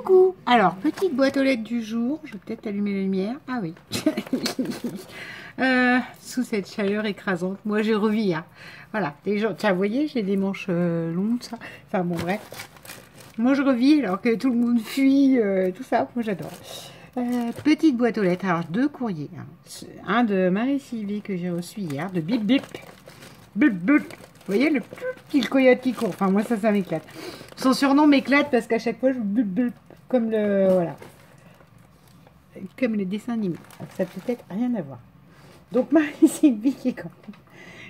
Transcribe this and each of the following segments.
Coucou. Alors, petite boîte aux lettres du jour. Je vais peut-être allumer la lumière. Ah oui. Sous cette chaleur écrasante. Moi, j'ai revu hier. Voilà. Des gens... Tiens, vous voyez, j'ai des manches longues, ça. Enfin, bon, bref. Moi, je revis alors que tout le monde fuit, tout ça. Moi, j'adore. Petite boîte aux lettres. Alors, 2 courriers. Hein. Un de Marie-Sylvie que j'ai reçu hier, de Bip Bip. Bip Bip. Vous voyez, le petit coyote qui court. Enfin, moi, ça m'éclate. Son surnom m'éclate parce qu'à chaque fois, je bip bip. Comme le... Voilà. Comme le dessin animé. Alors, ça peut être rien à voir. Donc, Marie-Sylvie qui est quand même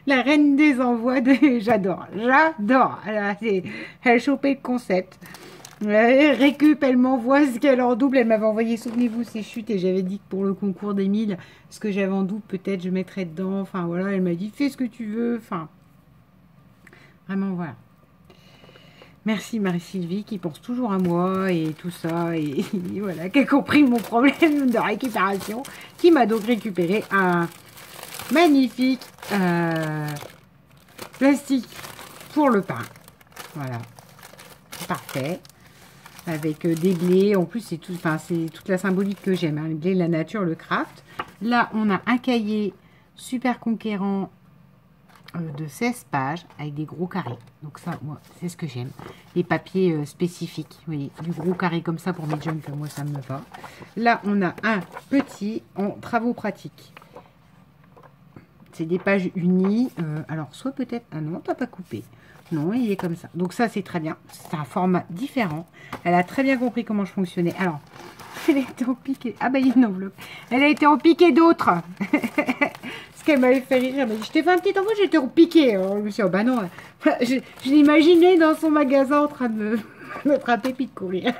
la reine des envois de... J'adore. J'adore. Elle a chopé le concept. Elle récup, elle m'envoie ce qu'elle en double. Elle m'avait envoyé, souvenez-vous, ses chutes. Et j'avais dit que pour le concours des 1000, ce que j'avais en double, peut-être je mettrais dedans. Enfin, voilà. Elle m'a dit, fais ce que tu veux. Enfin, vraiment, voilà. Merci Marie-Sylvie qui pense toujours à moi et tout ça. Et voilà, qui a compris mon problème de récupération. Qui m'a donc récupéré un magnifique plastique pour le pain. Voilà. Parfait. Avec des blés. En plus, c'est tout, enfin, c'est toute la symbolique que j'aime. Hein. Le blé, la nature, le craft. Là, on a un cahier super conquérant de 16 pages avec des gros carrés. Donc ça, moi, c'est ce que j'aime. Les papiers spécifiques. Vous voyez, du gros carré comme ça pour mes junk, moi, ça me va. Là, on a un petit en travaux pratiques. C'est des pages unies. Alors, soit peut-être... Ah non, t'as pas coupé. Non, il est comme ça. Donc ça, c'est très bien. C'est un format différent. Elle a très bien compris comment je fonctionnais. Alors, elle a été en piqué. Ah bah, il y a une enveloppe. Elle a été en piqué d'autres. Ce qu'elle m'avait fait rire. Elle m'a dit, je t'ai fait un petit envoi, j'étais en piqué. Alors, je me suis dit, oh bah non. Je l'imaginais dans son magasin en train de me frapper puis de courir.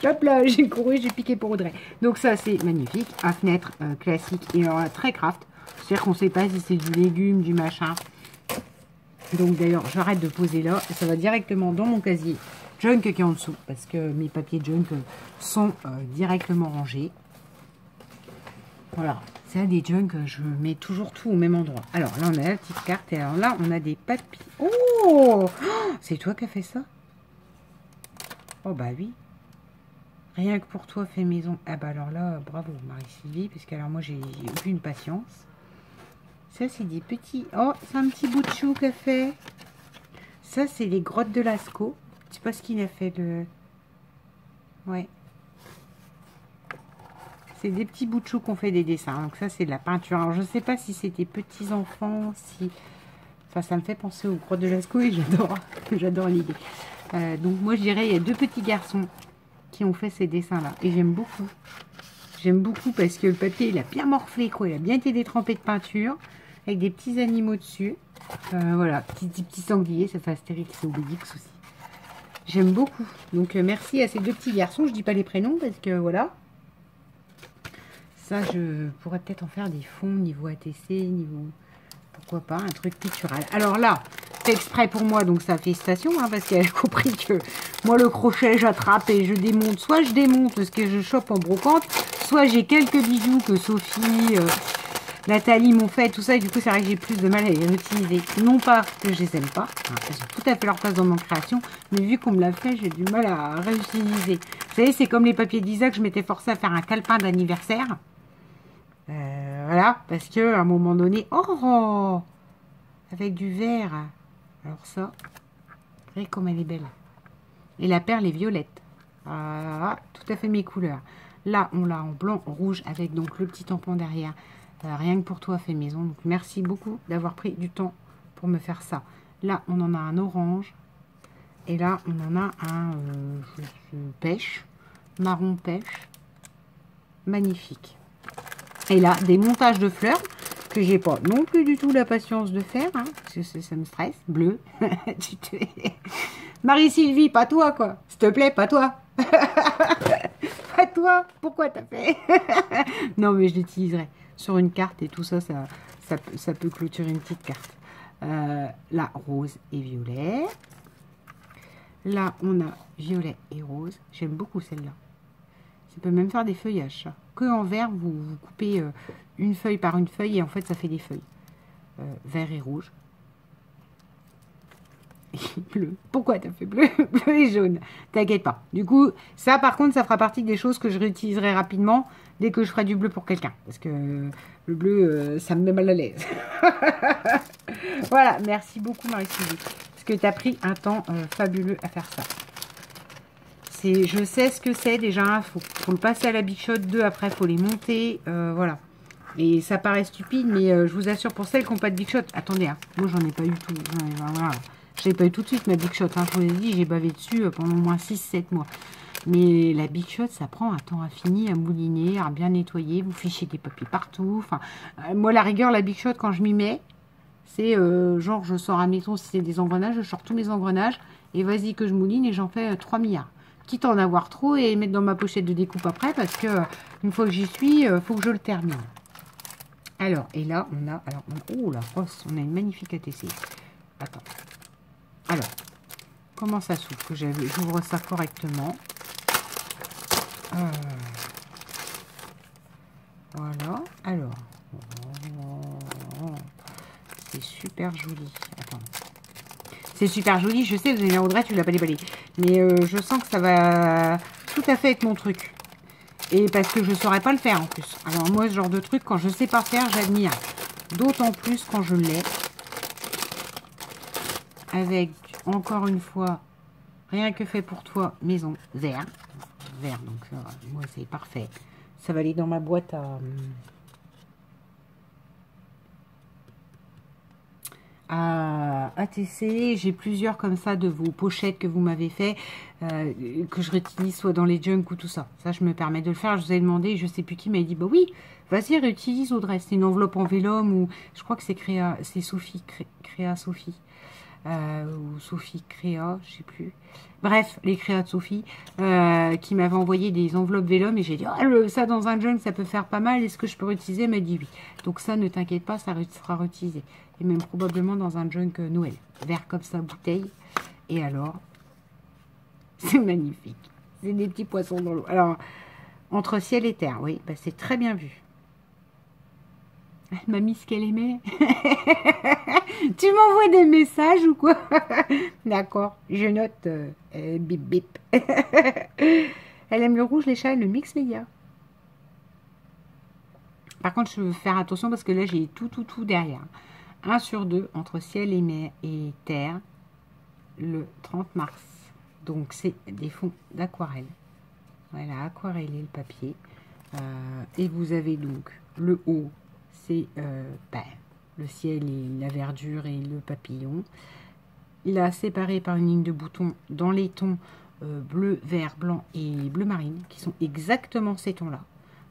Hop là, j'ai couru, j'ai piqué pour Audrey. Donc ça, c'est magnifique. Un fenêtre classique et alors, très craft. C'est-à-dire qu'on ne sait pas si c'est du légume, du machin. Donc d'ailleurs, j'arrête de poser là. Et ça va directement dans mon casier junk qui est en dessous. Parce que mes papiers junk sont directement rangés. Voilà. C'est des junk, je mets toujours tout au même endroit. Alors là, on a la petite carte. Et alors là, on a des papiers. Oh, c'est toi qui as fait ça? Oh bah oui. Rien que pour toi, fait maison. Ah bah alors là, bravo Marie-Sylvie. Parce que alors moi, j'ai aucune patience. Ça, c'est des petits... Oh, c'est un petit bout de chou qu'a fait. Ça, c'est les grottes de Lascaux. Je sais pas ce qu'il a fait, le... Ouais. C'est des petits bouts de chou qu'on fait des dessins. Donc ça, c'est de la peinture. Alors, je sais pas si c'est des petits-enfants, si... Enfin, ça me fait penser aux grottes de Lascaux et j'adore. J'adore l'idée. Donc, moi, je dirais, il y a 2 petits garçons qui ont fait ces dessins-là. Et j'aime beaucoup. J'aime beaucoup parce que le papier, il a bien morflé, quoi. Il a bien été détrempé de peinture. Avec des petits animaux dessus. Voilà, petits sangliers, ça fait Astérix et Obélix aussi. J'aime beaucoup. Donc merci à ces 2 petits garçons. Je dis pas les prénoms parce que voilà. Ça, je pourrais peut-être en faire des fonds niveau ATC, niveau... Pourquoi pas, un truc pictural. Alors là, c'est exprès pour moi, donc ça félicitations, hein, parce qu'elle a compris que moi, le crochet, j'attrape et je démonte. Soit je démonte ce que je chope en brocante, soit j'ai quelques bijoux que Sophie... Nathalie m'ont fait tout ça et du coup c'est vrai que j'ai plus de mal à les réutiliser. Non pas que je les aime pas, hein, elles ont tout à fait leur place dans ma création, mais vu qu'on me l'a fait, j'ai du mal à réutiliser. Vous savez, c'est comme les papiers d'Isaac, je m'étais forcée à faire un calepin d'anniversaire. Voilà, parce que à un moment donné, oh, avec du vert. Alors ça, vous voyez comme elle est belle. Et la perle est violette. Tout à fait mes couleurs. Là, on l'a en blanc, en rouge, avec donc le petit tampon derrière. Rien que pour toi, fait maison. Donc, merci beaucoup d'avoir pris du temps pour me faire ça. Là, on en a un orange. Et là, on en a un pêche. Marron pêche. Magnifique. Et là, des montages de fleurs que j'ai pas non plus du tout la patience de faire. Hein, parce que ça me stresse. Bleu. Marie-Sylvie, pas toi, quoi. S'il te plaît, pas toi. Pas toi. Pourquoi t'as fait? Non, mais je l'utiliserai sur une carte et tout ça, ça peut clôturer une petite carte. Là, rose et violet. Là, on a violet et rose. J'aime beaucoup celle-là. Ça peut même faire des feuillages. Ça. Que en vert, vous coupez une feuille par une feuille et en fait, ça fait des feuilles. Vert et rouge. bleu. Pourquoi t'as fait bleu? Bleu et jaune. T'inquiète pas. Du coup, ça par contre, ça fera partie des choses que je réutiliserai rapidement dès que je ferai du bleu pour quelqu'un. Parce que le bleu, ça me met mal à l'aise. Voilà, merci beaucoup Marie-Sylvie. Parce que tu as pris un temps fabuleux à faire ça. Je sais ce que c'est déjà. Faut le passer à la Big Shot 2. Après, il faut les monter. Voilà. Et ça paraît stupide, mais je vous assure, pour celles qui n'ont pas de Big Shot, attendez, hein, moi j'en ai pas eu tout. Voilà. Je l'ai pas eu tout de suite, ma Big Shot. Hein, je vous ai dit, j'ai bavé dessus pendant au moins 6-7 mois. Mais la Big Shot, ça prend un temps infini à mouliner, à bien nettoyer. Vous fichez des papiers partout. Enfin, moi, la rigueur, la Big Shot, quand je m'y mets, c'est genre, je sors, admettons, si c'est des engrenages, je sors tous mes engrenages et vas-y que je mouline et j'en fais 3 milliards. Quitte à en avoir trop et mettre dans ma pochette de découpe après parce que une fois que j'y suis, faut que je le termine. Alors, et là, on a... Alors, oh la rosse, on a une magnifique ATC. Attends. Alors, comment ça s'ouvre? Que j'ouvre ça correctement. Voilà. Alors. C'est super joli. Attends. C'est super joli. Je sais, vous allez dire, Audrey, tu l'as pas déballé. Mais je sens que ça va tout à fait être mon truc. Et parce que je ne saurais pas le faire en plus. Alors moi, ce genre de truc, quand je ne sais pas faire, j'admire. D'autant plus quand je l'ai. Avec, encore une fois, rien que fait pour toi, maison vert. Vert, donc moi, c'est parfait. Ça va aller dans ma boîte à ATC. J'ai plusieurs comme ça de vos pochettes que vous m'avez fait, que je réutilise soit dans les junks ou tout ça. Ça, je me permets de le faire. Je vous ai demandé, je sais plus qui m'a dit, bah oui, vas-y, réutilise Audrey. C'est une enveloppe en vélum ou je crois que c'est Créa, c'est Sophie, Créa Sophie. Ou Sophie Créa, je sais plus. Bref, les créas de Sophie, qui m'avait envoyé des enveloppes vélum et j'ai dit, oh, ça dans un junk, ça peut faire pas mal, est-ce que je peux réutiliser? Elle m'a dit oui. Donc ça, ne t'inquiète pas, ça sera réutilisé. Et même probablement dans un junk Noël. Vert comme ça, bouteille. Et alors, c'est magnifique. C'est des petits poissons dans l'eau. Alors, entre ciel et terre, oui, bah, c'est très bien vu. Elle m'a mis ce qu'elle aimait. Tu m'envoies des messages ou quoi? D'accord, je note. Bip bip. Elle aime le rouge, les chats et le mix média. Par contre, je veux faire attention parce que là, j'ai tout derrière. 1 sur 2 entre ciel et mer et terre le 30 mars. Donc, c'est des fonds d'aquarelle. Voilà, aquarellé le papier. Et vous avez donc le haut. C'est le ciel et la verdure et le papillon. Il a séparé par une ligne de boutons dans les tons bleu, vert, blanc et bleu marine, qui sont exactement ces tons-là.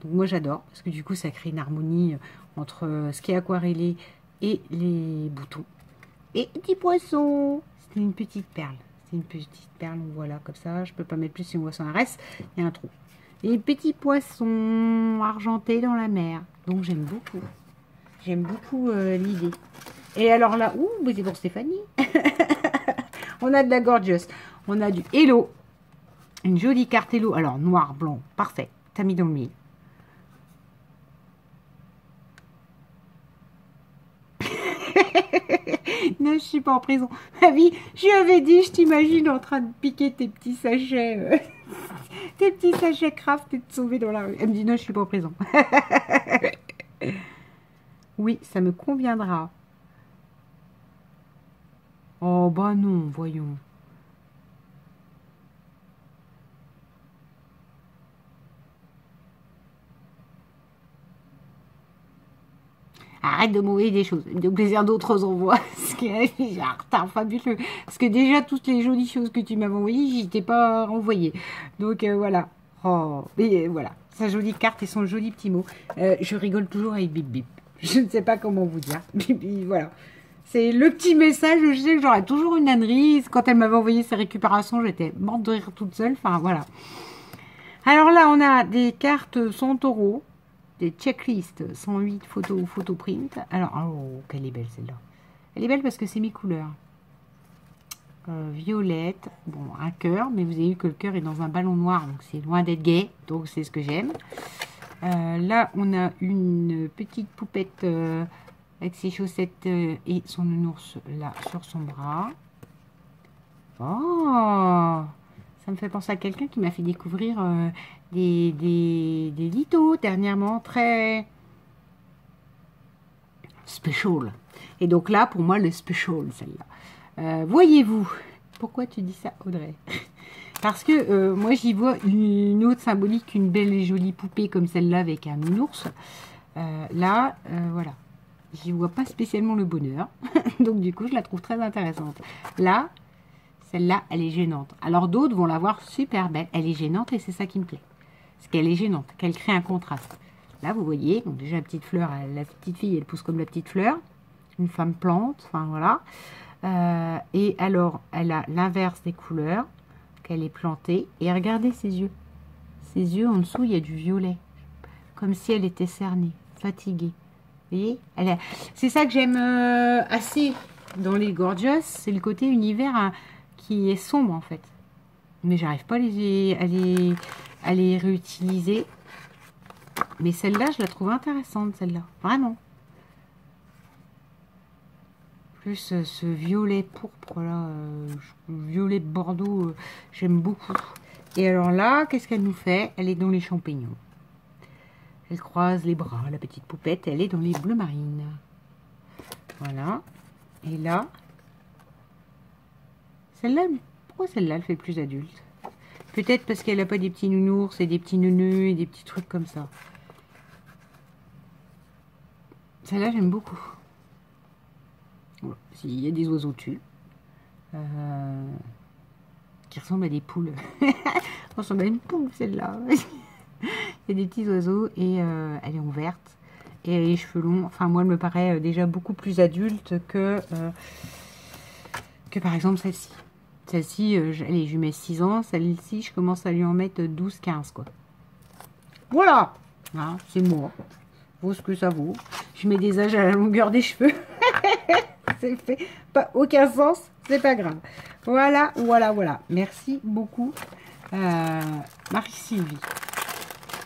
Donc moi j'adore, parce que du coup ça crée une harmonie entre ce qui est aquarellé et les boutons. Et petit poisson, c'est une petite perle. C'est une petite perle, donc voilà, comme ça, je peux pas mettre plus si on voit son reste, il y a un trou. Et petit poisson argenté dans la mer, donc j'aime beaucoup. J'aime beaucoup l'idée. Et alors là, ouh, c'est pour Stéphanie. On a de la Gorgeous. On a du Hello. Une jolie carte Hello. Alors, noir, blanc, parfait. T'as mis dans le mille. Non, je suis pas en prison. Ma vie, je lui avais dit, je t'imagine en train de piquer tes petits sachets. Tes petits sachets craft et de te sauver dans la rue. Elle me dit, non, je suis pas en prison. Oui, ça me conviendra. Oh, bah non, voyons. Arrête de m'envoyer des choses. De plaisir d'autres envois. Ce qui est un retard fabuleux. Parce que déjà, toutes les jolies choses que tu m'avais envoyées, je t'ai pas envoyé. Donc, voilà. Oh, mais voilà. Sa jolie carte et son joli petit mot. Je rigole toujours avec Bip Bip. Je ne sais pas comment vous dire. Voilà. C'est le petit message. Je sais que j'aurais toujours une ânerie. Quand elle m'avait envoyé ses récupérations, j'étais morte de rire toute seule. Enfin, voilà. Alors là, on a des cartes Santoro. Des checklists 108 photos ou photoprint. Alors, oh, qu'elle est belle celle-là. Elle est belle parce que c'est mes couleurs. Violette. Bon, un cœur. Mais vous avez vu que le cœur est dans un ballon noir. Donc, c'est loin d'être gay. Donc, c'est ce que j'aime. Là, on a une petite poupette avec ses chaussettes et son nounours là sur son bras. Oh, ça me fait penser à quelqu'un qui m'a fait découvrir des lithos dernièrement, très special. Et donc là, pour moi, le special, celle-là. Voyez-vous, pourquoi tu dis ça, Audrey? Parce que moi, j'y vois une autre symbolique, une belle et jolie poupée comme celle-là avec un nounours. Là, voilà. J'y vois pas spécialement le bonheur. Donc, du coup, je la trouve très intéressante. Là, celle-là, elle est gênante. Alors, d'autres vont la voir super belle. Elle est gênante et c'est ça qui me plaît. Parce qu'elle est gênante, qu'elle crée un contraste. Là, vous voyez, donc déjà, la petite fleur, la petite fille, elle pousse comme la petite fleur. Une femme plante, enfin, voilà. Et alors, elle a l'inverse des couleurs, qu'elle est plantée. Et regardez ses yeux. Ses yeux, en dessous, il y a du violet. Comme si elle était cernée, fatiguée. Vous voyez, c'est ça que j'aime assez dans les Gorgeous, c'est le côté univers qui est sombre en fait. Mais j'arrive pas à les réutiliser. Mais celle-là, je la trouve intéressante, celle-là. Vraiment. Plus ce violet pourpre là, violet bordeaux, j'aime beaucoup. Et alors là, qu'est-ce qu'elle nous fait? Elle est dans les champignons. Elle croise les bras, la petite poupette, elle est dans les bleus marines. Voilà. Et là, celle-là, pourquoi celle-là, elle fait plus adulte? Peut-être parce qu'elle n'a pas des petits nounours et des petits neuneux et des petits trucs comme ça. Celle-là, j'aime beaucoup. Voilà. Il y a des oiseaux dessus. Qui ressemblent à des poules. ressemble à une poule, celle-là. Il y a des petits oiseaux et elle est en verte. Et les cheveux longs, enfin moi elle me paraît déjà beaucoup plus adulte que par exemple celle-ci. Celle-ci, allez, je lui mets 6 ans. Celle-ci, je commence à lui en mettre 12-15 quoi. Voilà, hein, c'est moi. Vaut ce que ça vaut. Je mets des âges à la longueur des cheveux. C'est fait pas aucun sens, c'est pas grave. Voilà, voilà, voilà. Merci beaucoup, Marie-Sylvie.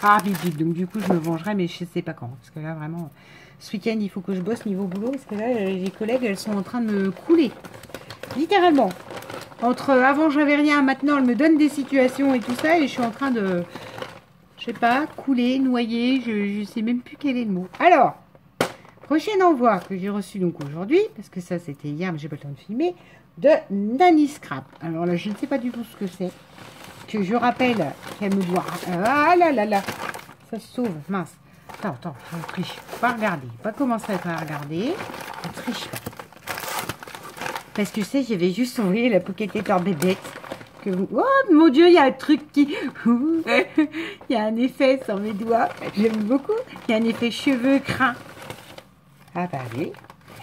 Ah, Bibi, donc du coup, je me vengerai, mais je sais pas quand. Parce que là, vraiment, ce week-end, il faut que je bosse niveau boulot. Parce que là, les collègues, elles sont en train de me couler. Littéralement. Entre avant, j'avais rien, maintenant, elles me donnent des situations et tout ça. Et je suis en train de, je sais pas, couler, noyer. Je sais même plus quel est le mot. Alors, prochain envoi que j'ai reçu donc aujourd'hui, parce que ça, c'était hier, mais j'ai pas le temps de filmer, de Nanny Scrap. Alors là, je ne sais pas du tout ce que c'est. Que je rappelle qu'elle me doit... Ah là là là, ça se sauve, mince. Attends, je triche. Pas regarder, pas commencer à regarder. Je triche pas. Parce que c'est, j'avais juste envoyé la Pocket Editor bébête. Que vous... Oh mon Dieu, il y a un truc qui... Il y a un effet sur mes doigts. J'aime beaucoup. Il y a un effet cheveux, crin. Ah bah oui.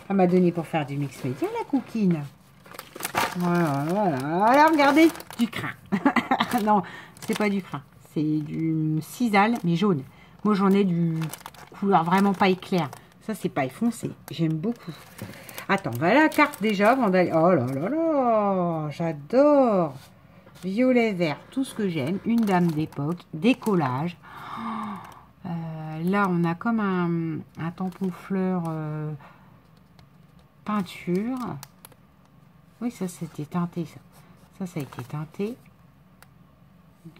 Elle m'a donné pour faire du mix média, la coquine. Voilà, voilà. Alors, regardez, du crin. Non, c'est pas du crin. C'est du sisal, mais jaune. Moi, j'en ai du couleur vraiment pas éclair. Ça, c'est pas foncé. J'aime beaucoup. Attends, voilà la carte déjà avant d'aller... Oh là là là, j'adore. Violet, vert, tout ce que j'aime. Une dame d'époque, des collages. Là, on a comme un tampon fleur peinture. Oui, ça, c'était teinté, ça. Ça a été teinté.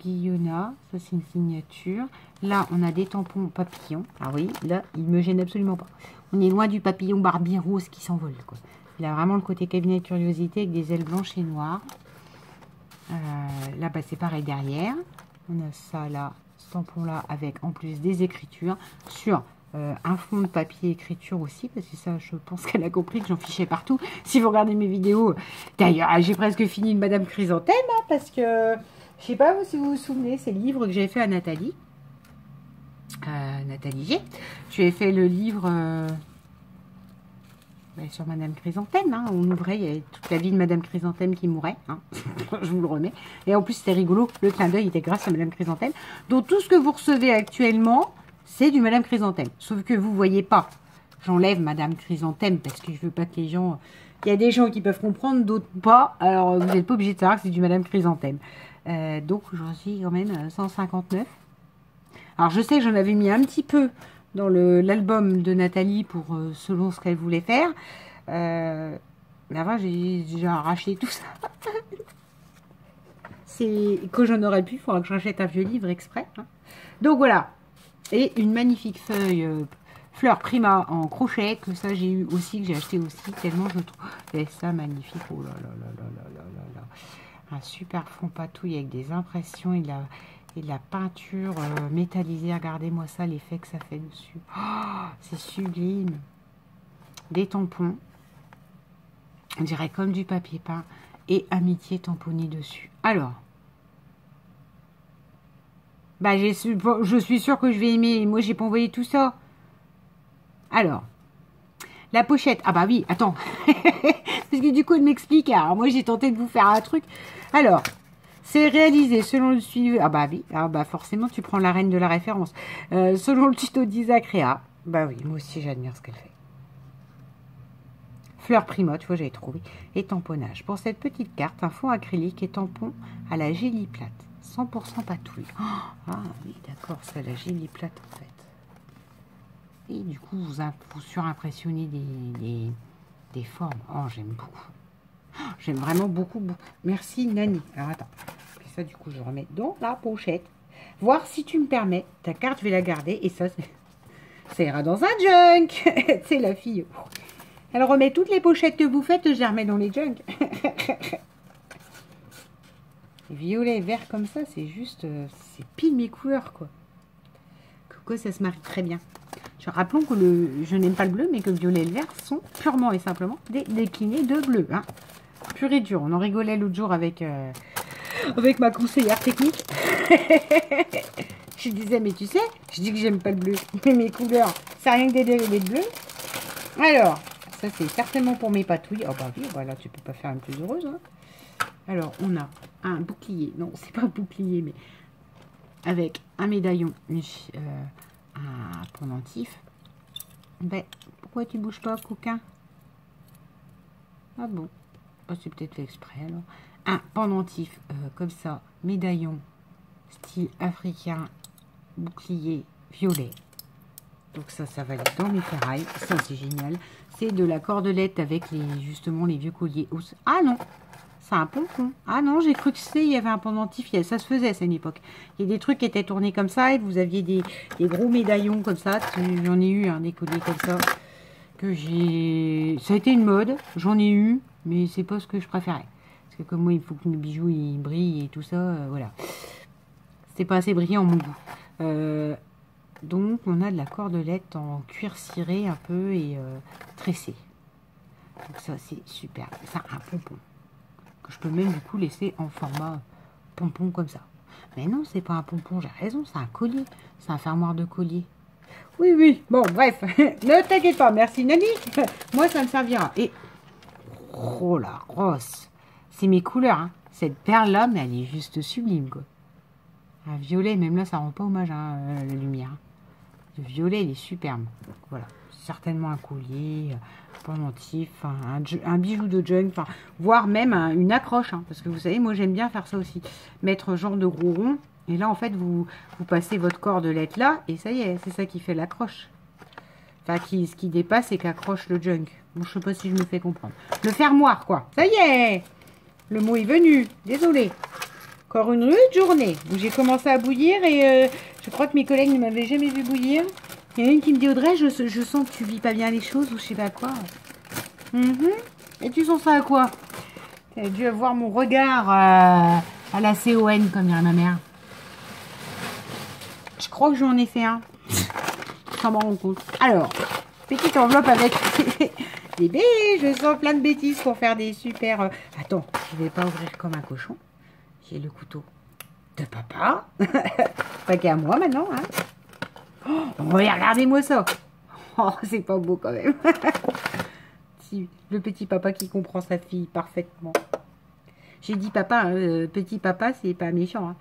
Guillona, ça, c'est une signature. Là, on a des tampons papillons. Ah oui, là, il me gêne absolument pas. On est loin du papillon Barbie rose qui s'envole, quoi. Il a vraiment le côté cabinet de curiosité avec des ailes blanches et noires. Là, bah, c'est pareil derrière. On a ça, là, ce tampon-là, avec en plus des écritures sur... un fond de papier écriture aussi, parce que ça, je pense qu'elle a compris que j'en fichais partout. Si vous regardez mes vidéos, d'ailleurs, j'ai presque fini de Madame Chrysanthème, hein, parce que, je sais pas si vous vous souvenez, c'est le livre que j'avais fait à Nathalie. Nathalie G. Je lui ai fait le livre sur Madame Chrysanthème. Hein, on ouvrait, il y avait toute la vie de Madame Chrysanthème qui mourait. Hein, je vous le remets. Et en plus, c'était rigolo. Le clin d'œil était grâce à Madame Chrysanthème. Donc, tout ce que vous recevez actuellement... c'est du Madame Chrysanthème. Sauf que vous ne voyez pas. J'enlève Madame Chrysanthème parce que je veux pas que les gens... Il y a des gens qui peuvent comprendre, d'autres pas. Alors, vous n'êtes pas obligé de savoir que c'est du Madame Chrysanthème. Donc, j'en suis quand même à 159. Alors, je sais que j'en avais mis un petit peu dans l'album de Nathalie pour selon ce qu'elle voulait faire. Mais avant, j'ai déjà arraché tout ça. C'est que j'en aurais pu, il faudra que j'achète un vieux livre exprès. Hein. Donc voilà. Et une magnifique feuille fleur prima en crochet, que ça j'ai eu aussi, que j'ai acheté aussi, tellement je trouve. Et ça magnifique. Oh là là là là là là là là. Un super fond patouille avec des impressions et de la peinture métallisée. Regardez-moi ça, l'effet que ça fait dessus. Oh, c'est sublime. Des tampons. On dirait comme du papier peint. Et amitié tamponné dessus. Alors. Bah, je suis sûre que je vais aimer. Moi, j'ai pas envoyé tout ça. Alors. La pochette. Ah bah oui, attends. Parce que du coup, elle m'explique. Alors, moi, j'ai tenté de vous faire un truc. Alors. C'est réalisé selon le suivi. Ah bah oui. Ah bah forcément, tu prends la reine de la référence. Selon le tuto d'Isaac Réa. Bah oui, moi aussi, j'admire ce qu'elle fait. Fleur prima, tu vois, j'avais trouvé. Et tamponnage. Pour cette petite carte, un fond acrylique et tampon à la gélie plate. 100% patouille. Oh, ah oui, d'accord, c'est la gélie plate en fait. Et du coup, vous surimpressionnez des formes. Oh, j'aime beaucoup. Oh, j'aime vraiment beaucoup, beaucoup. Merci, Nani. Alors, attends. Et ça, du coup, je remets dans la pochette. Voir si tu me permets. Ta carte, je vais la garder. Et ça ira dans un junk. C'est la fille. Elle remet toutes les pochettes que vous faites, je les remets dans les junks. Violet et vert comme ça, c'est juste... c'est pile mes couleurs, quoi. Coco, ça se marie très bien. Rappelons que je n'aime pas le bleu, mais que le violet et le vert sont purement et simplement des déclinés de bleu. Hein. Pur et dur. On en rigolait l'autre jour avec ma conseillère technique. Je disais, mais tu sais, je dis que j'aime pas le bleu. Mais mes couleurs, c'est rien que des dérivés de bleu. Alors... ça, c'est certainement pour mes patouilles. Oh, bah oui, voilà, tu peux pas faire une plus heureuse. Hein. Alors, on a un bouclier. Non, c'est pas un bouclier, mais avec un médaillon, un pendentif. Ben, pourquoi tu bouges pas, coquin? Ah bon, bah, c'est peut-être fait exprès, alors. Un pendentif, comme ça, médaillon, style africain, bouclier, violet. Donc ça va aller dans mes ferrailles. Ça, c'est génial. C'est de la cordelette avec justement les vieux colliers. Ah non, c'est un pompon. Ah non, j'ai cru que il y avait un pendentif. Ça se faisait, c'est une époque. Il y a des trucs qui étaient tournés comme ça et vous aviez des gros médaillons comme ça. J'en ai eu, des colliers comme ça. Ça a été une mode. J'en ai eu, mais c'est pas ce que je préférais. Parce que comme moi, il faut que mes bijoux ils brillent et tout ça. Voilà. C'était pas assez brillant, mon goût. Donc, on a de la cordelette en cuir ciré un peu et tressé. Donc ça, c'est super. Ça, un pompon. Que je peux même, du coup, laisser en format pompon comme ça. Mais non, c'est pas un pompon, j'ai raison, c'est un collier. C'est un fermoir de collier. Oui, oui. Bon, bref. Ne t'inquiète pas. Merci, Nani. Moi, ça me servira. Et, oh la grosse. C'est mes couleurs, hein. Cette perle-là, mais elle est juste sublime, quoi. Un violet, même là, ça rend pas hommage, hein, la lumière. Le violet, il est superbe. Voilà. Certainement un collier, un pendentif, un bijou de junk, voire même une accroche. Hein, parce que vous savez, moi, j'aime bien faire ça aussi. Mettre genre de gros rond. Et là, en fait, vous passez votre cordelette là. Et ça y est, c'est ça qui fait l'accroche. Enfin, ce qui dépasse et qu'accroche le junk. Bon, je sais pas si je me fais comprendre. Le fermoir, quoi. Ça y est. Le mot est venu. Désolée. Encore une rude journée où j'ai commencé à bouillir et je crois que mes collègues ne m'avaient jamais vu bouillir. Il y en a une qui me dit, Audrey, je sens que tu vis pas bien les choses ou je sais pas quoi. Et tu sens ça à quoi? Tu as dû avoir mon regard à la CON, comme dirait ma mère. Je crois que j'en ai fait un. Sans m'en rendre compte. Alors, petite enveloppe avec des baies. Je sens plein de bêtises pour faire des super... Attends, je vais pas ouvrir comme un cochon. J'ai le couteau de papa. Pas qu'à moi maintenant. Hein. Oh, regardez-moi ça. Oh, c'est pas beau quand même. Si, le petit papa qui comprend sa fille parfaitement. J'ai dit papa, hein, petit papa, c'est pas méchant. Hein.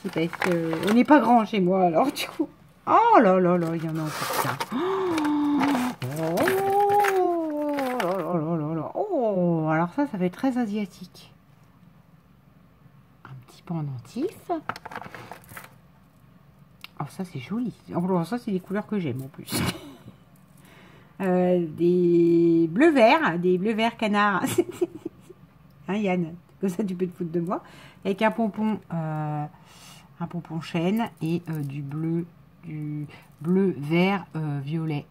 C'est parce que on n'est pas grand chez moi, alors du coup. Oh là là là, il y en a encore ça. Oh, alors ça va être très asiatique. Pendentif. Oh, ça c'est joli. Oh, ça c'est des couleurs que j'aime en plus. Des bleus verts canards. Hein, Yann, tu Comme ça, tu peux te foutre de moi. Avec un pompon chêne et du bleu, vert, violet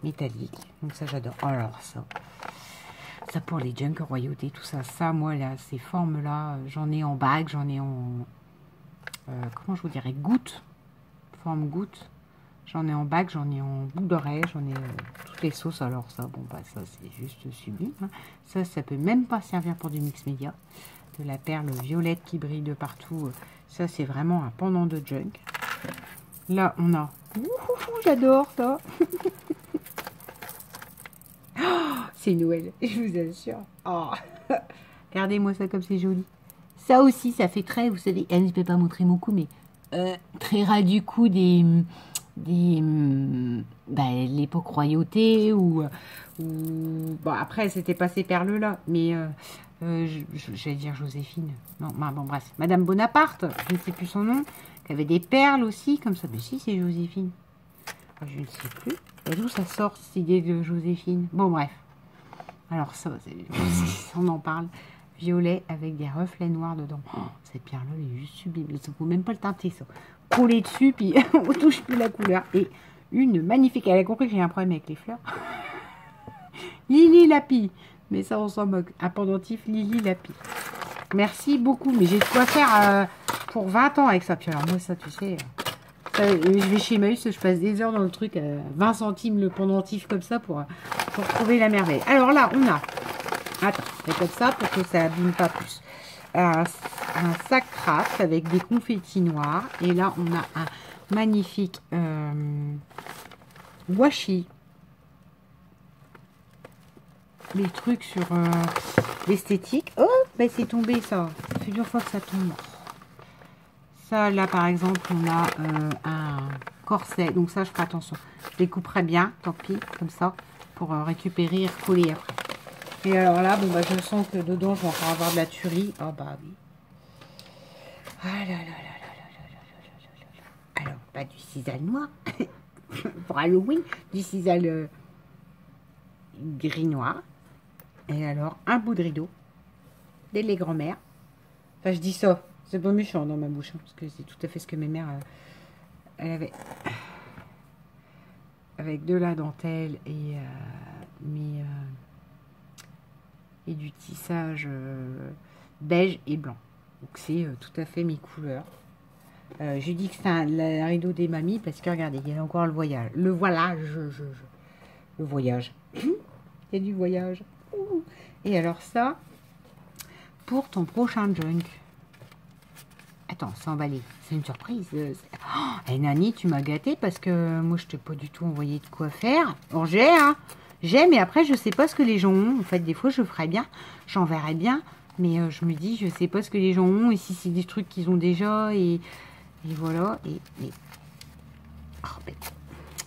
métallique. Donc ça, j'adore. Alors ça pour les junk royauté, tout ça. Ça, moi, là, ces formes-là, j'en ai en bague, j'en ai en... comment je vous dirais, goutte. Forme goutte. J'en ai en bague, j'en ai en boucle d'oreille, j'en ai toutes les sauces. Alors ça, bon, bah ça, c'est juste sublime. Hein. Ça peut même pas servir pour du mix média. De la perle violette qui brille de partout. Ça, c'est vraiment un pendant de junk. Là, on a... J'adore ça. Oh, c'est Noël, je vous assure. Oh. Regardez-moi ça comme c'est joli. Ça aussi, ça fait très, vous savez, elle ne peut pas montrer mon cou, mais très ras du coup l'époque royauté ou bon, après c'était pas ces perles là, mais j'allais dire Joséphine, non, bon bref, Madame Bonaparte, je ne sais plus son nom, qui avait des perles aussi comme ça, mais si c'est Joséphine, je ne sais plus. Et d'où ça sort cette idée de Joséphine? Bon bref, alors ça, on en parle. Violet avec des reflets noirs dedans. Oh, cette pierre-là, elle est juste sublime. Il ne faut même pas le teinter, ça. Coller dessus, puis on touche plus la couleur. Et une magnifique. Elle a compris que j'ai un problème avec les fleurs. Lily Lapi. Mais ça, on s'en moque. Un pendentif Lily Lapi. Merci beaucoup. Mais j'ai de quoi faire pour 20 ans avec ça. Puis alors, moi, ça, tu sais... je vais chez Emmaüs, je passe des heures dans le truc. 20 centimes le pendentif comme ça pour trouver la merveille. Alors là, on a... Attends, c'est comme ça pour que ça abîme pas plus. Un sac craft avec des confettis noirs. Et là, on a un magnifique washi. Les trucs sur l'esthétique. Oh, ben c'est tombé ça. Ça fait 2 fois que ça tombe. Ça, là, par exemple, on a un corset. Donc ça, je ferai attention. Je les couperai bien, tant pis, comme ça, pour récupérer et recoller après. Et alors là, bon, bah, je sens que dedans, je vais encore avoir de la tuerie. Ah bah oui. Ah là là là là là là là là. Alors, pas du sisal noir. Pour Halloween, du sisal gris noir. Et alors, un bout de rideau. Des lait grand-mère. Enfin, je dis ça. C'est pas méchant dans ma bouche. Hein, parce que c'est tout à fait ce que mes mères... elle avait... Avec de la dentelle et... et du tissage beige et blanc. Donc c'est tout à fait mes couleurs. Je dis que c'est un rideau des mamies parce que regardez, il y a encore le voyage. Le voilage. Le voyage. Il y a du voyage. Et alors ça, pour ton prochain junk. Attends, c'est emballé. C'est une surprise. Oh, et Nani, tu m'as gâté parce que moi, je t'ai pas du tout envoyé de quoi faire. Bon, j'ai, hein. J'ai, mais après, je sais pas ce que les gens ont. En fait, des fois, je ferais bien. J'enverrais bien. Mais je me dis, je sais pas ce que les gens ont. Et si c'est des trucs qu'ils ont déjà. Et voilà. Et oh, ben,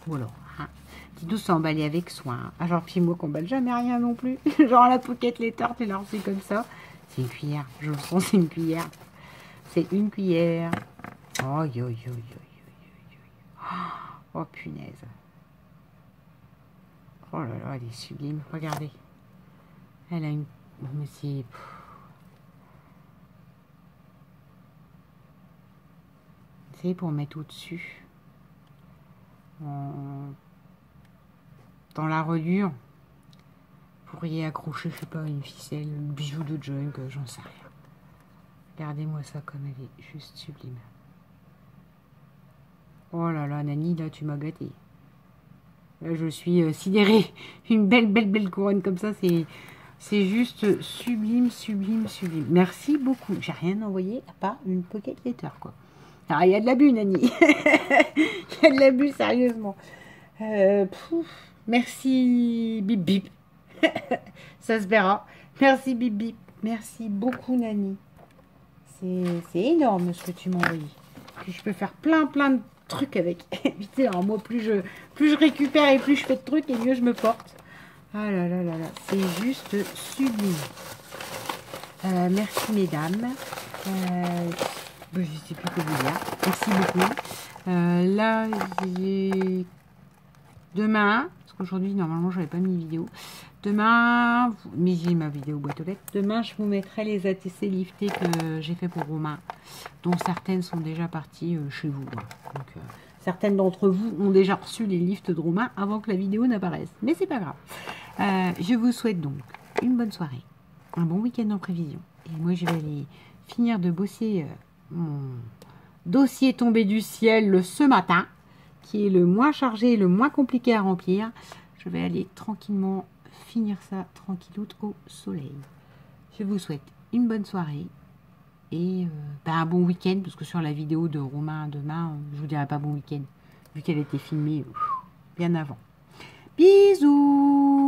voilà. Hein. Dis-nous, c'est emballé avec soin. Alors, puis moi, qu'on emballe jamais rien non plus. Genre la pocket letter, tu l'as reçu comme ça. C'est une cuillère. Je le sens, c'est une cuillère. C'est une cuillère. Oh, yo, yo, yo, yo, yo, yo. Oh, punaise. Oh là là, elle est sublime. Regardez. Elle a une... Mais c'est... C'est pour mettre au-dessus. Dans la reliure. Vous pourriez accrocher, je sais pas, une ficelle, un bijou de junk, j'en sais rien. Regardez-moi ça comme elle est juste sublime. Oh là là, Nani, là, tu m'as gâté. Là, je suis sidérée. Une belle couronne comme ça, c'est juste sublime, sublime, sublime. Merci beaucoup. J'ai rien envoyé à part une pocket letter, quoi. Alors, il y a de l'abus, Nani. Il y a de l'abus, sérieusement. Merci, bip bip. Ça se verra. Merci, bip bip. Merci beaucoup, Nani. C'est énorme ce que tu m'as envoyé. Puis je peux faire plein de trucs avec. Putain, alors moi, plus je récupère et plus je fais de trucs et mieux je me porte. Ah là là là là, c'est juste sublime. Merci mesdames. Je sais plus quoi vous dire. Merci beaucoup. Là, j'ai demain, parce qu'aujourd'hui, normalement, je n'avais pas mis vidéo. Demain, mais j'ai ma vidéo boîte aux lettres. Demain, je vous mettrai les ATC liftés que j'ai fait pour Romain, dont certaines sont déjà parties chez vous. Hein. Donc, certaines d'entre vous ont déjà reçu les lifts de Romain avant que la vidéo n'apparaisse. Mais c'est pas grave. Je vous souhaite donc une bonne soirée, un bon week-end en prévision. Et moi, je vais aller finir de bosser mon dossier tombé du ciel ce matin, qui est le moins chargé et le moins compliqué à remplir. Je vais aller tranquillement finir ça tranquilloute au soleil. Je vous souhaite une bonne soirée et un bon week-end, parce que sur la vidéo de Romain demain, je vous dirai pas bon week-end, vu qu'elle a été filmée bien avant. Bisous!